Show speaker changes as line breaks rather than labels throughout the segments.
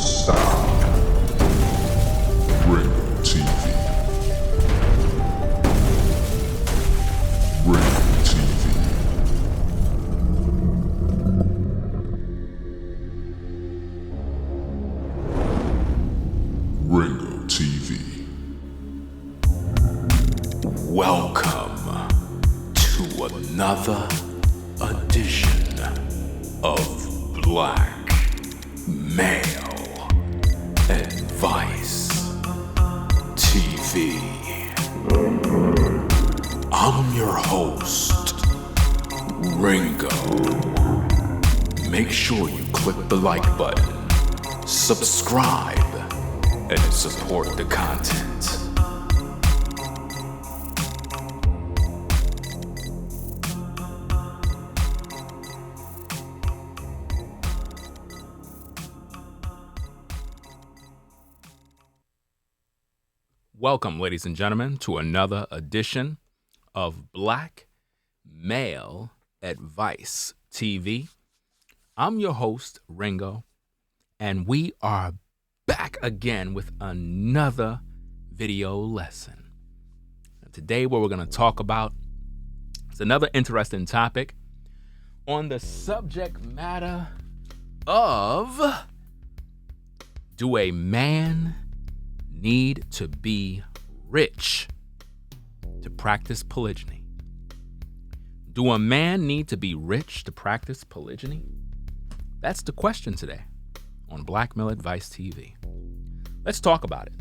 sound. Ringo TV. Ringo TV. Ringo TV.
Welcome to another edition of Black Male Advice TV. I'm your host, Ringo. Make sure you click the like button, subscribe, and support the content.
Welcome, ladies and gentlemen, to another edition of Black Male Advice TV. I'm your host, Ringo, and we are back again with another video lesson. And today, what we're going to talk about is another interesting topic on the subject matter of, do a man need to be rich to practice polygyny? Do a man need to be rich to practice polygyny? That's the question today on Black Male Advice TV. Let's talk about it.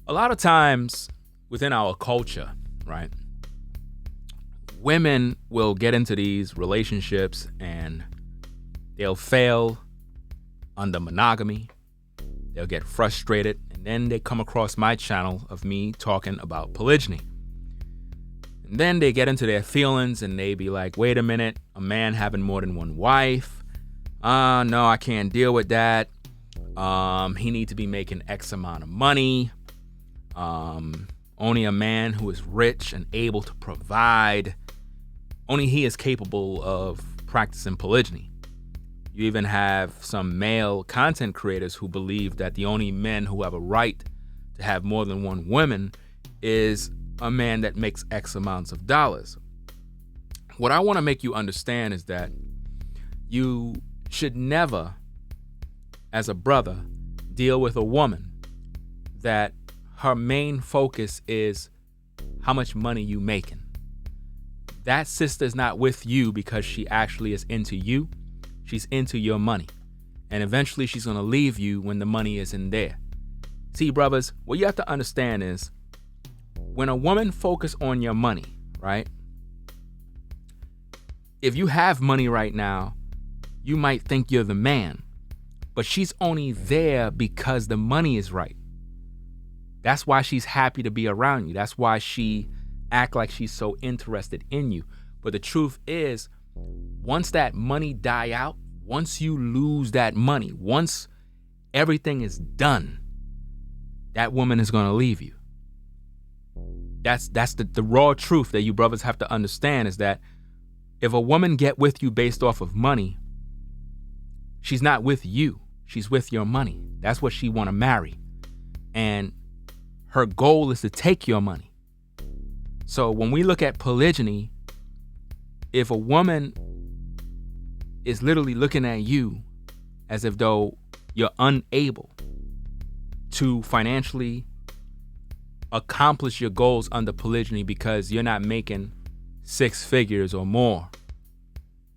A lot of times within our culture, right, women will get into these relationships and they'll fail under monogamy. They'll get frustrated, and then they come across my channel of me talking about polygyny. And then they get into their feelings and they be like, wait a minute, a man having more than one wife? No, I can't deal with that. He needs to be making X amount of money. Only a man who is rich and able to provide, only he is capable of practicing polygyny. You even have some male content creators who believe that the only men who have a right to have more than one woman is a man that makes X amounts of dollars. What I want to make you understand is that you should never, as a brother, deal with a woman that her main focus is how much money you making. That sister's not with you because she actually is into you. She's into your money. And eventually she's going to leave you when the money isn't there. See, brothers, what you have to understand is when a woman focuses on your money, right? If you have money right now, you might think you're the man, but she's only there because the money is right. That's why she's happy to be around you. That's why she act like she's so interested in you. But the truth is, once that money die out, once you lose that money, once everything is done, that woman is going to leave you. That's the raw truth that you brothers have to understand, is that if a woman get with you based off of money, she's not with you. She's with your money. That's what she want to marry. And her goal is to take your money. So when we look at polygyny, if a woman is literally looking at you as if though you're unable to financially accomplish your goals under polygyny because you're not making six figures or more,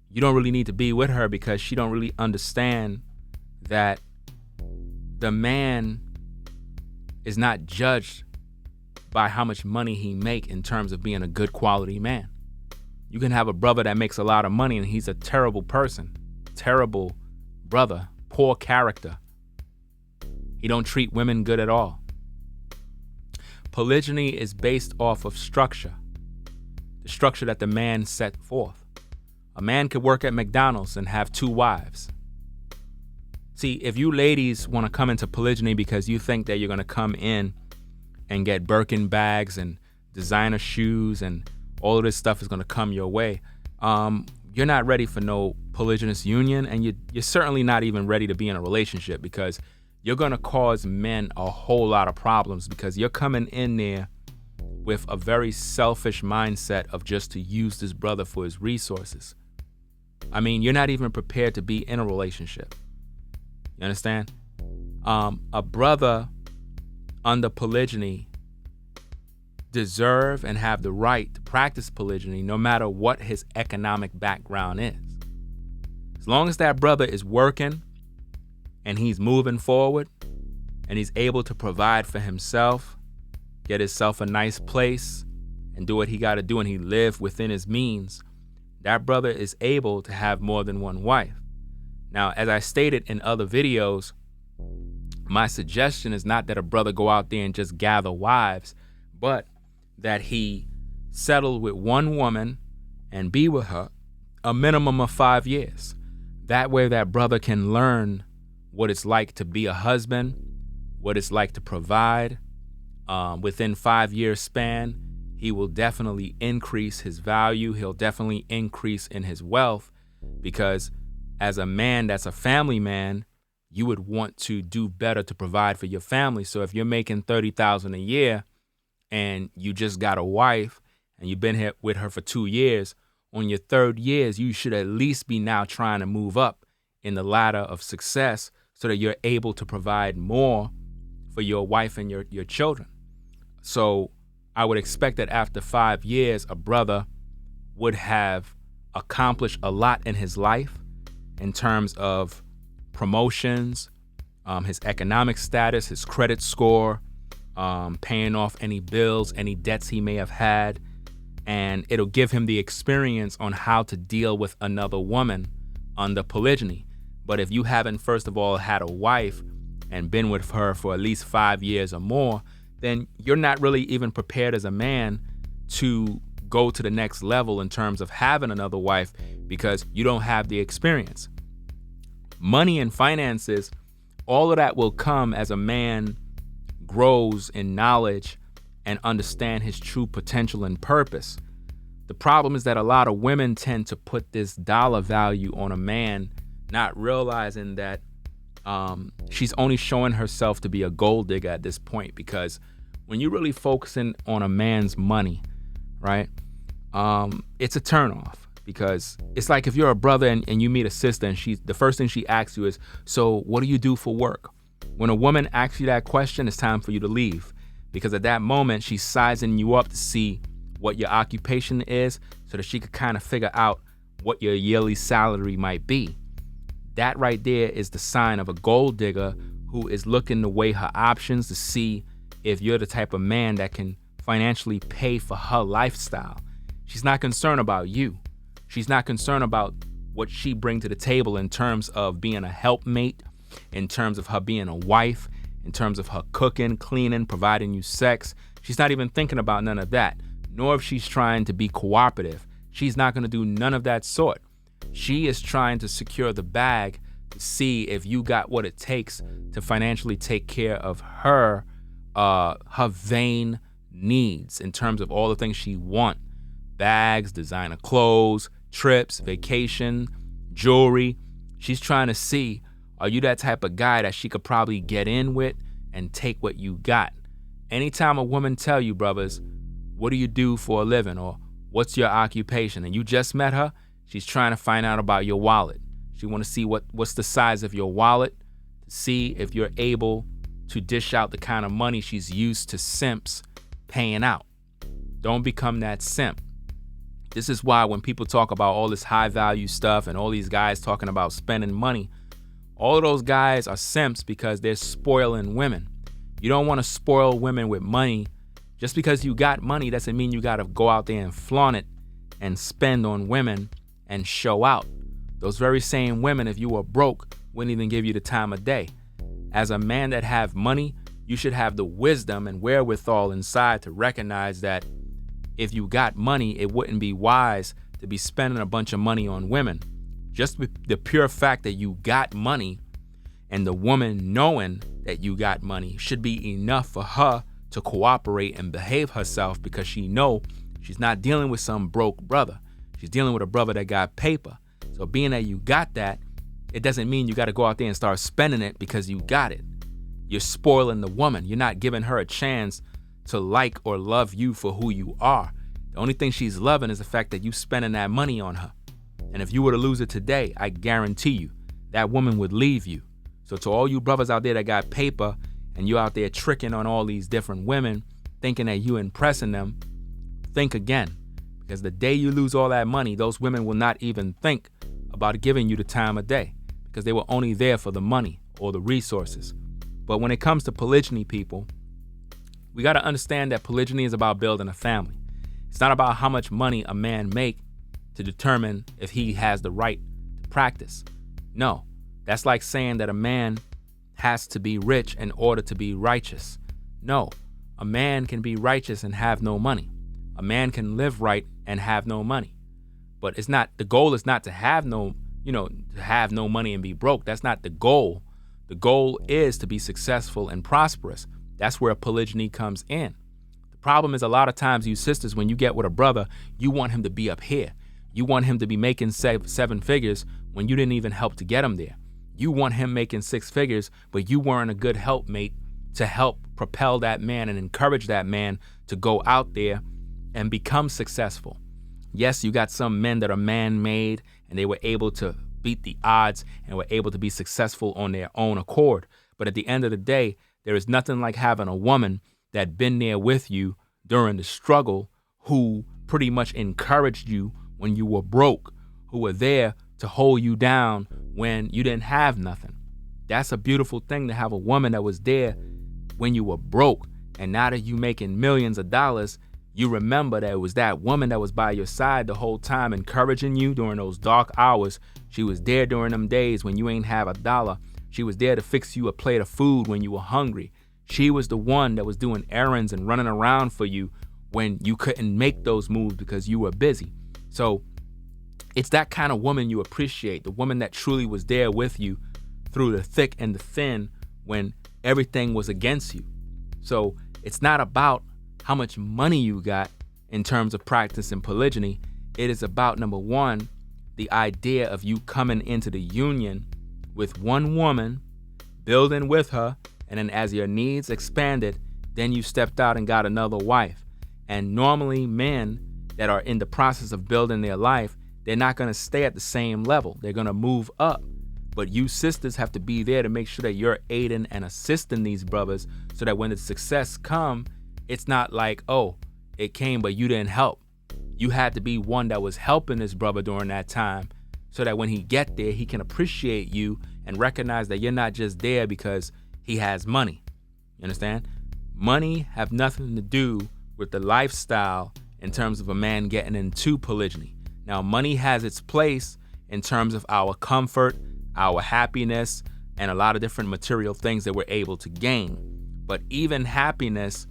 you don't really need to be with her, because she don't really understand that the man is not judged by how much money he make in terms of being a good quality man. You can have a brother that makes a lot of money and he's a terrible person, terrible brother, poor character. He don't treat women good at all. Polygyny is based off of structure, the structure that the man set forth. A man could work at McDonald's and have two wives. See, if you ladies want to come into polygyny because you think that you're going to come in and get Birkin bags and designer shoes and all of this stuff is going to come your way, you're not ready for no polygynous union, and you're certainly not even ready to be in a relationship, because you're going to cause men a whole lot of problems, because you're coming in there with a very selfish mindset of just to use this brother for his resources. I mean, you're not even prepared to be in a relationship. You understand? A brother under polygyny deserve and have the right to practice polygyny no matter what his economic background is. As long as that brother is working and he's moving forward and he's able to provide for himself, get himself a nice place and do what he got to do, and he live within his means, that brother is able to have more than one wife. Now, as I stated in other videos, my suggestion is not that a brother go out there and just gather wives, but that he settle with one woman and be with her a minimum of 5 years. That way that brother can learn what it's like to be a husband, what it's like to provide. Within 5 years span, he will definitely increase his value. He'll definitely increase in his wealth, because as a man that's a family man, you would want to do better to provide for your family. So if you're making $30,000 a year and you just got a wife and you've been here with her for 2 years, on your third years, you should at least be now trying to move up in the ladder of success so that you're able to provide more for your wife and your children. So I would expect that after 5 years, a brother would have accomplished a lot in his life in terms of promotions, his economic status, his credit score, paying off any bills, any debts he may have had. And it'll give him the experience on how to deal with another woman under polygyny. But if you haven't, first of all, had a wife and been with her for at least 5 years or more, then you're not really even prepared as a man to go to the next level in terms of having another wife, because you don't have the experience. Money and finances, all of that will come as a man grows in knowledge and understand his true potential and purpose. The problem is that a lot of women tend to put this dollar value on a man, not realizing that she's only showing herself to be a gold digger at this point. Because when you're really focusing on a man's money, right, it's a turnoff. Because it's like if you're a brother and you meet a sister and the first thing she asks you is, so what do you do for work? When a woman asks you that question, it's time for you to leave. Because at that moment, she's sizing you up to see what your occupation is so that she could kind of figure out what your yearly salary might be. That right there is the sign of a gold digger who is looking to weigh her options to see if you're the type of man that can financially pay for her lifestyle. She's not concerned about you. She's not concerned about what she brings to the table in terms of being a helpmate, in terms of her being a wife, in terms of her cooking, cleaning, providing you sex. She's not even thinking about none of that, nor if she's trying to be cooperative. She's not going to do none of that sort. She is trying to secure the bag to see if you got what it takes to financially take care of her vain needs in terms of all the things she wants: bags, designer clothes, trips, vacation, jewelry. She's trying to see, are you that type of guy that she could probably get in with and take what you got? Anytime a woman tell you, brothers, what do you do for a living, or what's your occupation, and you just met her, she's trying to find out about your wallet. She want to see what's the size of your wallet, to see if you're able to dish out the kind of money she's used to simps paying out. Don't become that simp. This is why when people talk about all this high value stuff and all these guys talking about spending money, all of those guys are simps because they're spoiling women. You don't want to spoil women with money. Just because you got money doesn't mean you got to go out there and flaunt it and spend on women and show out. Those very same women, if you were broke, wouldn't even give you the time of day. As a man that have money, you should have the wisdom and wherewithal inside to recognize that if you got money, it wouldn't be wise to be spending a bunch of money on women. Just the pure fact that you got money and the woman knowing that you got money should be enough for her to cooperate and behave herself, because she know she's not dealing with some broke brother. She's dealing with a brother that got paper. So being that you got that, it doesn't mean you got to go out there and start spending it because you got it. You're spoiling the woman. You're not giving her a chance to like or love you for who you are. The only thing she's loving is the fact that you spending that money on her. And if you were to lose it today, I guarantee you that woman would leave you. So to all you brothers out there that got paper and you out there tricking on all these different women, thinking that you impressing them, think again. Because the day you lose all that money, those women will not even think about giving you the time of day because they were only there for the money or the resources. But when it comes to polygyny, people, we got to understand that polygyny is about building a family. It's not about how much money a man make to determine if he has the right to practice. No, that's like saying that a man has to be rich in order to be righteous. No, a man can be righteous and have no money. A man can live right and have no money. But it's not, the goal is not to have no, to have no money and be broke. That's not the goal. The goal is to be successful and prosperous. That's where polygyny comes in. The problem is a lot of times you sisters, when you get with a brother, you want him to be up here. You want him to be making seven figures when you didn't even help to get him there. You want him making six figures, but you weren't a good helpmate to help propel that man and encourage that man to go out there and become successful. Yes, you got some men that are man-made and they were able to beat the odds and were able to be successful on their own accord. But at the end of the day, there is nothing like having a woman that been there with you during the struggle, who pretty much encouraged you when you were broke, who were there to hold you down when you didn't have nothing. That's a beautiful thing, to have a woman that was there when you were broke. And now that you making millions of dollars, you remember that it was that woman that was by your side the whole time, encouraging you during those dark hours. She was there during them days when you ain't have a dollar. She was there to fix you a plate of food when you were hungry. She was the one that was doing errands and running around for you when you couldn't make those moves because you were busy. So it's that kind of woman you appreciate, the woman that truly was there with you through the thick and the thin when everything was against you. So it's not about how much money you got in terms of practicing polygyny. It is about, number one, the idea of you coming into the union with one woman, building with her, and then as your needs expanded, then you stepped out and got another wife. And normally men that are in the process of building their life, they're not going to stay at the same level. They're going to move up. But you sisters have to be there to make sure that you're aiding and assisting these brothers so that when the success come, it's not like, oh, it came, but you didn't help. You had to be one that was helping this brother during that time so that when he get there, he can appreciate you and recognize that you're not just there because he has money. You understand? Money have nothing to do with the lifestyle in terms of a man getting into polygyny. Now, money has its place in terms of our comfort, our happiness, and a lot of different material things that we're able to gain. But even happiness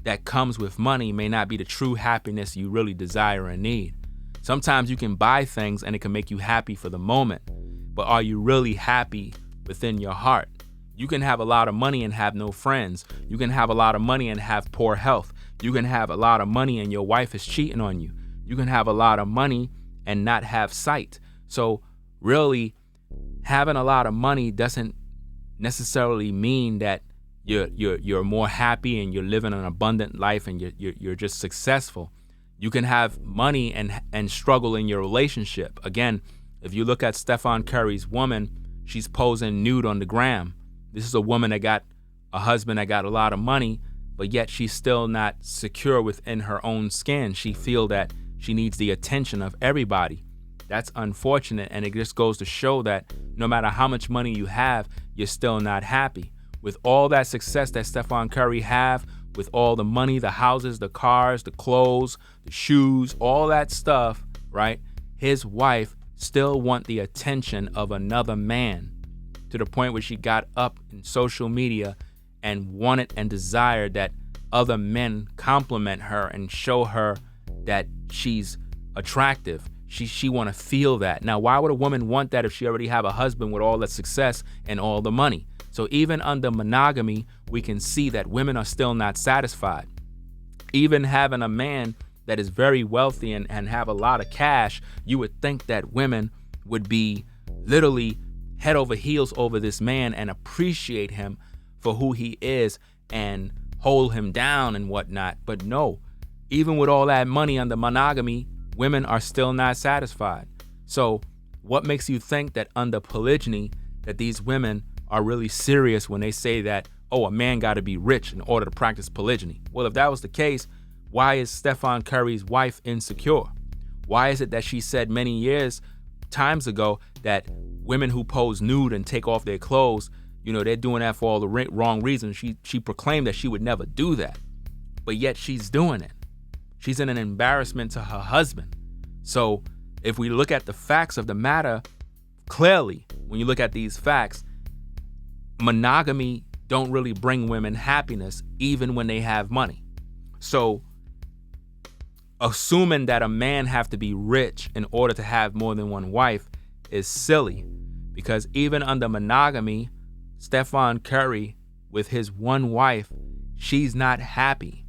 that comes with money may not be the true happiness you really desire and need. Sometimes you can buy things and it can make you happy for the moment, but are you really happy within your heart? You can have a lot of money and have no friends. You can have a lot of money and have poor health. You can have a lot of money and your wife is cheating on you. You can have a lot of money and not have sight. So really, having a lot of money doesn't necessarily mean that you're more happy and you're living an abundant life and you're just successful. You can have money and struggle in your relationship. Again, if you look at Stephen Curry's woman, she's posing nude on the gram. This is a woman that got a husband that got a lot of money, but yet she's still not secure within her own skin. She feel that she needs the attention of everybody. That's unfortunate, and it just goes to show that no matter how much money you have, you're still not happy. With all that success that Stephen Curry have, with all the money, the houses, the cars, the clothes, the shoes, all that stuff, right? His wife still want the attention of another man, to the point where she got up in social media and wanted and desired that other men compliment her and show her that she's attractive. She want to feel that. Now, why would a woman want that if she already have a husband with all the success and all the money? So even under monogamy, we can see that women are still not satisfied. Even having a man that is very wealthy and have a lot of cash, you would think that women would be literally head over heels over this man and appreciate him for who he is and hold him down and whatnot. But no, even with all that money under monogamy, women are still not satisfied. So what makes you think that under polygyny that these women are really serious when they say that, oh, a man got to be rich in order to practice polygyny? Well, if that was the case, why is Stephen Curry's wife insecure? Why is it that she said many times ago that women who pose nude and take off their clothes, they're doing that for all the wrong reasons? She proclaimed that she would never do that, but yet she's doing it. She's an embarrassment to her husband. So if we look at the facts of the matter, clearly, when you look at these facts, monogamy don't really bring women happiness even when they have money. So assuming that a man have to be rich in order to have more than one wife is silly, because even under monogamy, Stephen Curry, with his one wife, she's not happy.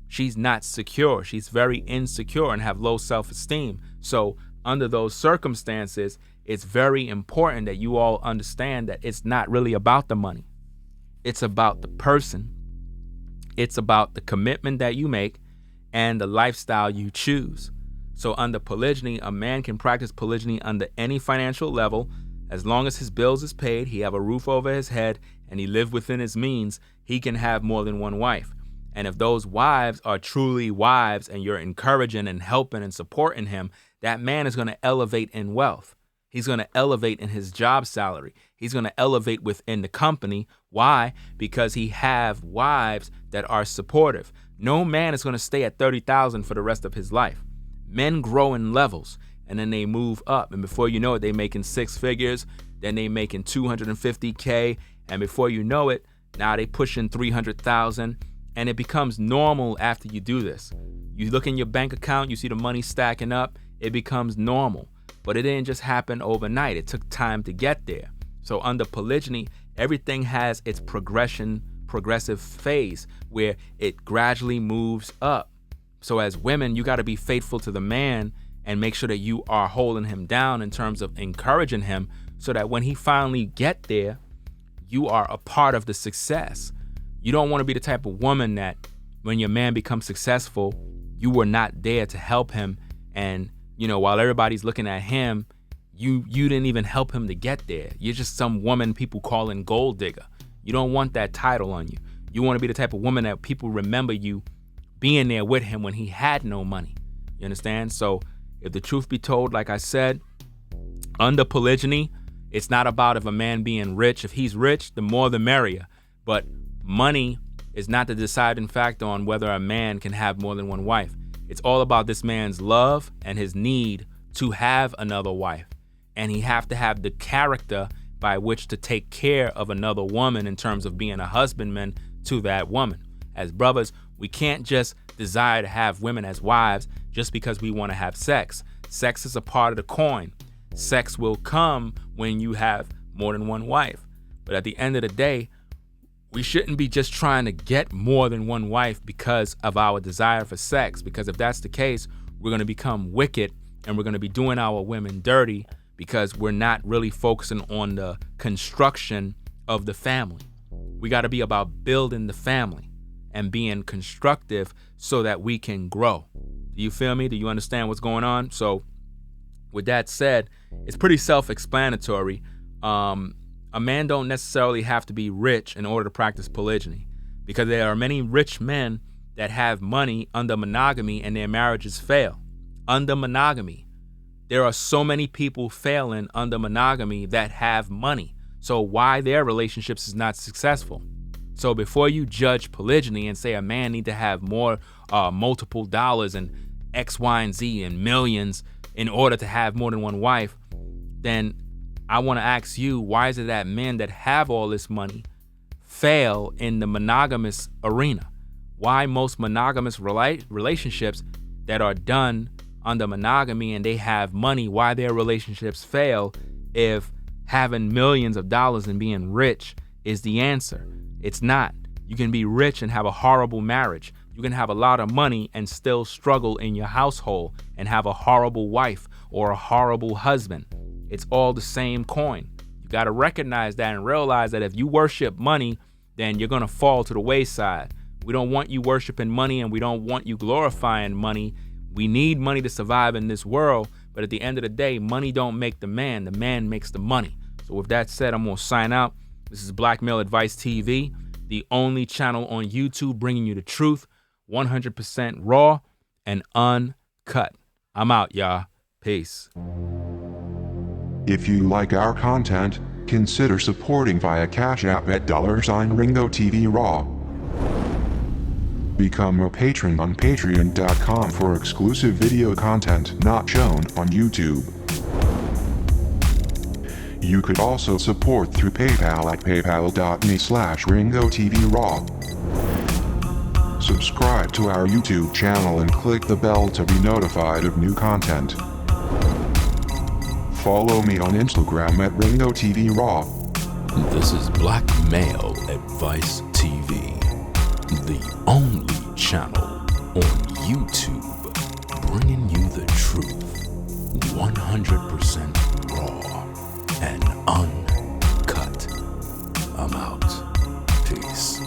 She's not secure. She's very insecure and have low self-esteem. So under those circumstances, it's very important that you all understand that it's not really about the money. It's about the person. It's about the commitment that you make and the lifestyle you choose. So under polygyny, a man can practice polygyny under any financial level. As long as his bills is paid, he have a roof over his head, and he live within his means, he can have more than one wife. And if those wives are truly wives and you're encouraging and helping and supporting him, that man is going to elevate in wealth. He's going to elevate in his job salary. He's going to elevate within the company. Why? Because he have wives that are supportive. No man is going to stay at 30,000 for the rest of his life. Men grow in levels, and then they move up. And before you know it, they making six figures. Then they making 250K. And before you know it, now they pushing 300,000. And it becomes normal after you do this. You look in your bank account, you see the money stacking up. It becomes normal. But it didn't just happen overnight. It took time to get there. So under polygyny, everything has its progressive phase where it gradually moves up. So as women, you got to be faithful to the man and make sure that you are holding him down in terms of encouraging him so that when he finally get there, you are a part of the success. You don't want to be the type of woman that when your man becomes successful, you were not there to help him. And, while everybody's looking at him, you didn't even help him to get there. You're just some woman people calling gold digger. You don't want that title on you. You want to be the type of woman that people remember you being there with him when he had no money. You understand? So if the truth be told, like I said, under polygyny, it's not about if a man being rich. If he's rich, the more the merrier. But money is not the deciding factor on whether a man can have more than one wife. It's all about this man's love and his need to have another wife. And he have to have the character by which to take care of another woman in terms of being a husbandman to that woman. As brothers, we can't just desire to have women as wives just because we want to have sex. Sex is a part of the coin. Sex will come when you have more than one wife. But at the end of the day, we shouldn't be just trying to get more than one wife because of our desire for sex. Because if that's the case, we're going to become wicked and we're going to be doing our women dirty because we're not really focusing on the construction of the family. We got to be about building the family and being constructive so that we can grow. Do you feel me? Do you understand what's going on? So with that said, it's pretty self-explanatory. A man don't necessarily have to be rich in order to practice polygyny, because there are many rich men that have money under monogamy and their marriages fail. Under monogamy, there are so many people failing under monogamy that have money. So why their relationships is not successful? So before you judge polygyny and say a man need to have more multiple dollars and X, Y, and Z and millions in order to have more than one wife, then I want to ask you, why is it that men that have all this money fail in the monogamous arena? Why most monogamous relationships that are done under monogamy and they have money, why their relationships fail if having millions of dollars and being rich is the answer? It's not. You can be rich and have a horrible marriage. You You can have a lot of money and still struggle in your household and have a horrible wife or a horrible husband. It's all the same coin. You got to recognize that and realize that if you worship money, then you're going to fall to the wayside. We don't want you worshiping money, and we don't want you glorifying money. We need money to survive in this world, but at the end of the day, money don't make the man makes the money. So with that said, I'm going to sign out. This is Black Male Advice TV, the only channel on YouTube bringing you the truth, 100% raw and uncut. I'm out, y'all. Peace.
If you like our content, consider supporting via Cash App at $Ringo TV Raw. Become a patron on patreon.com for exclusive video content not shown on YouTube. You could also support through PayPal at paypal.me/Ringo TV Raw. Subscribe to our YouTube channel and click the bell to be notified of new content. Follow me on Instagram at Ringo TV Raw.
This is Black Male Advice TV, the only channel on YouTube bringing you the truth, 100% raw and uncut. I'm out. Peace.